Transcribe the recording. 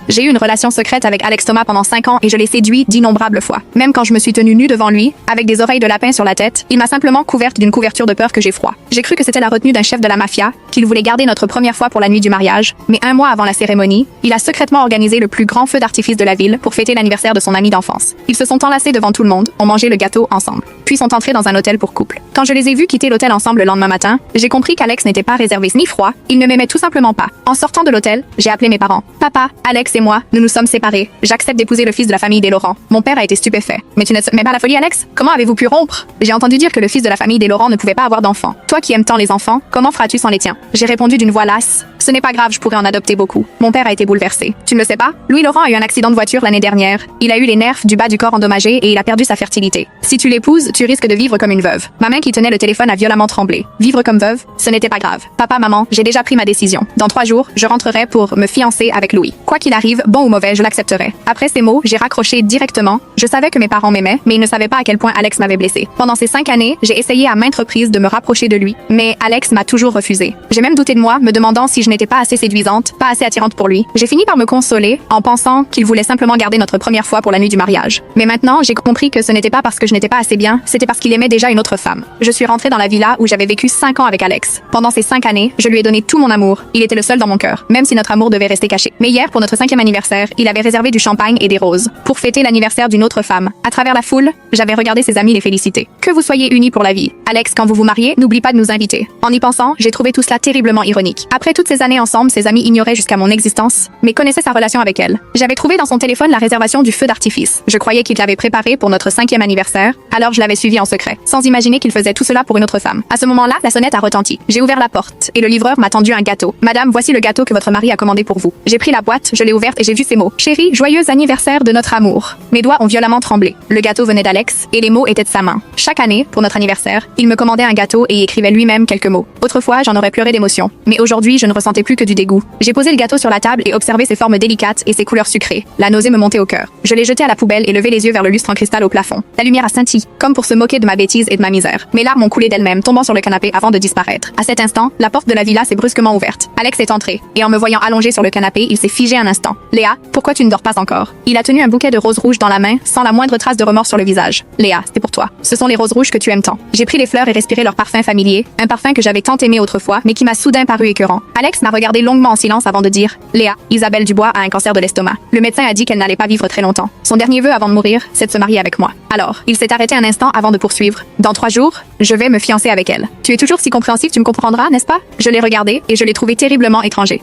J'ai eu une relation secrète avec Alex Thomas pendant 5 ans et je l'ai séduit d'innombrables fois. Même quand je me suis tenue nue devant lui, avec des oreilles de lapin sur la tête, il m'a simplement couverte d'une couverture de peur que j'ai froid. J'ai cru que c'était la retenue d'un chef de la mafia, qu'il voulait garder notre première fois pour la nuit du mariage, mais 1 mois avant la cérémonie, il a secrètement organisé le plus grand feu d'artifice de la ville pour fêter l'anniversaire de son ami d'enfance. Ils se sont enlacés devant tout le monde, ont mangé le gâteau ensemble, puis sont entrés dans un hôtel pour couple. Quand je les ai vus quitter l'hôtel ensemble le lendemain matin, j'ai compris qu'Alex n'était pas réservé ni froid, il ne m'aimait tout simplement pas. En sortant de l'hôtel, j'ai appelé mes parents. Papa, Alex et moi, nous nous sommes séparés. J'accepte d'épouser le fils de la famille des Laurent. Mon père a été stupéfait. Mais tu ne te mets pas à la folie, Alex? Comment avez-vous pu rompre? J'ai entendu dire que le fils de la famille des Laurent ne pouvait pas avoir d'enfants. Toi qui aimes tant les enfants, comment feras-tu sans les tiens? J'ai répondu d'une voix lasse. Ce n'est pas grave, je pourrais en adopter beaucoup. Mon père a été bouleversé. Tu ne le sais pas? Louis Laurent a eu un accident de voiture l'année dernière. Il a eu les nerfs du bas du corps endommagés et il a perdu sa fertilité. Si tu l'épouses, tu risques de vivre comme une veuve. Ma main qui tenait le téléphone a violemment tremblé. Vivre comme veuve, ce n'était pas grave. Papa, maman, j'ai déjà pris ma décision. Dans 3 jours, je rentrerai pour me fiancer avec Louis. Quoi qu'il arrive, bon ou mauvais, je l'accepterai. Après ces mots, j'ai raccroché directement. Je savais que mes parents m'aimaient, mais ils ne savaient pas à quel point Alex m'avait blessé. Pendant ces 5 années, j'ai essayé à maintes reprises de me rapprocher de lui, mais Alex m'a toujours refusé. J'ai même douté de moi, me demandant si je n'étais pas assez séduisante, pas assez attirante pour lui. J'ai fini par me consoler en pensant qu'il voulait simplement garder notre première fois pour la nuit du mariage. Mais maintenant, j'ai compris que ce n'était pas parce que je n'étais pas assez bien, c'était parce qu'il aimait déjà une autre femme. Je suis rentrée dans la villa où j'avais vécu 5 ans avec Alex. Pendant ces 5 années, je lui ai donné tout mon amour. Il était le seul dans mon cœur, même si notre amour devait rester caché. Mais hier, pour notre 5e anniversaire, il avait réservé du champagne et des roses pour fêter l'anniversaire d'une autre femme. À travers la foule, j'avais regardé ses amis les féliciter. Que vous soyez unis pour la vie. Alex, quand vous vous mariez, n'oublie pas de nous inviter. En y pensant, j'ai trouvé tout cela terriblement ironique. Après toutes ces années ensemble, ses amis ignoraient jusqu'à mon existence, mais connaissaient sa relation avec elle. J'avais trouvé dans son téléphone la réservation du feu d'artifice. Je croyais qu'il l'avait préparé pour notre 5e anniversaire, alors je l'avais suivi en secret, sans imaginer qu'il faisait tout cela pour une autre femme. À ce moment-là, la sonnette a retenti. J'ai ouvert la porte, et le livreur m'a tendu un gâteau. Madame, voici le gâteau que votre mari a commandé pour vous. J'ai pris la boîte, je l'ai ouverte et j'ai vu ces mots. Chérie, joyeux anniversaire de notre amour. Mes doigts ont violemment tremblé. Le gâteau venait d'Alex, et les mots étaient de sa main. Chaque année, pour notre anniversaire, il me commandait un gâteau et y écrivait lui-même quelques mots. Autrefois, j'en aurais pleuré d'émotion. Mais aujourd'hui, je ne ressentais plus que du dégoût. J'ai posé le gâteau sur la table et observé ses formes délicates et ses couleurs sucrées. La nausée me montait au cœur. Je l'ai jeté à la poubelle et levé les yeux vers le lustre en cristal au plafond. La lumière a scintillé, comme pour se moquer de ma bêtise et de ma misère. Mes larmes ont coulé d'elles-mêmes, tombant sur le canapé avant de disparaître. À cet instant, la porte de la villa s'est brusquement ouverte. Alex est entré, et en me voyant allongé sur le canapé, il s'est figé un instant. Léa, pourquoi tu ne dors pas encore? Il a tenu un bouquet de roses rouges dans la main, sans la moindre trace de remords sur le visage. Léa, c'est pour toi. Ce sont les roses rouges que tu aimes tant. J'ai pris les fleurs et respiré leur parfum familier, un parfum que j'avais tant aimé autrefois, mais qui m'a soudain paru écœurant. Alex m'a regardé longuement en silence avant de dire: Léa, Isabelle Dubois a un cancer de l'estomac. Le médecin a dit qu'elle n'allait pas vivre très longtemps. Son dernier vœu avant de mourir, c'est de se marier avec moi. Alors, il s'est arrêté un instant avant de poursuivre. Dans 3 jours, je vais me fiancer avec elle. Tu es toujours si compréhensif, tu me comprendras, n'est-ce pas? Je l'ai regardé et je l'ai trouvé terriblement étranger.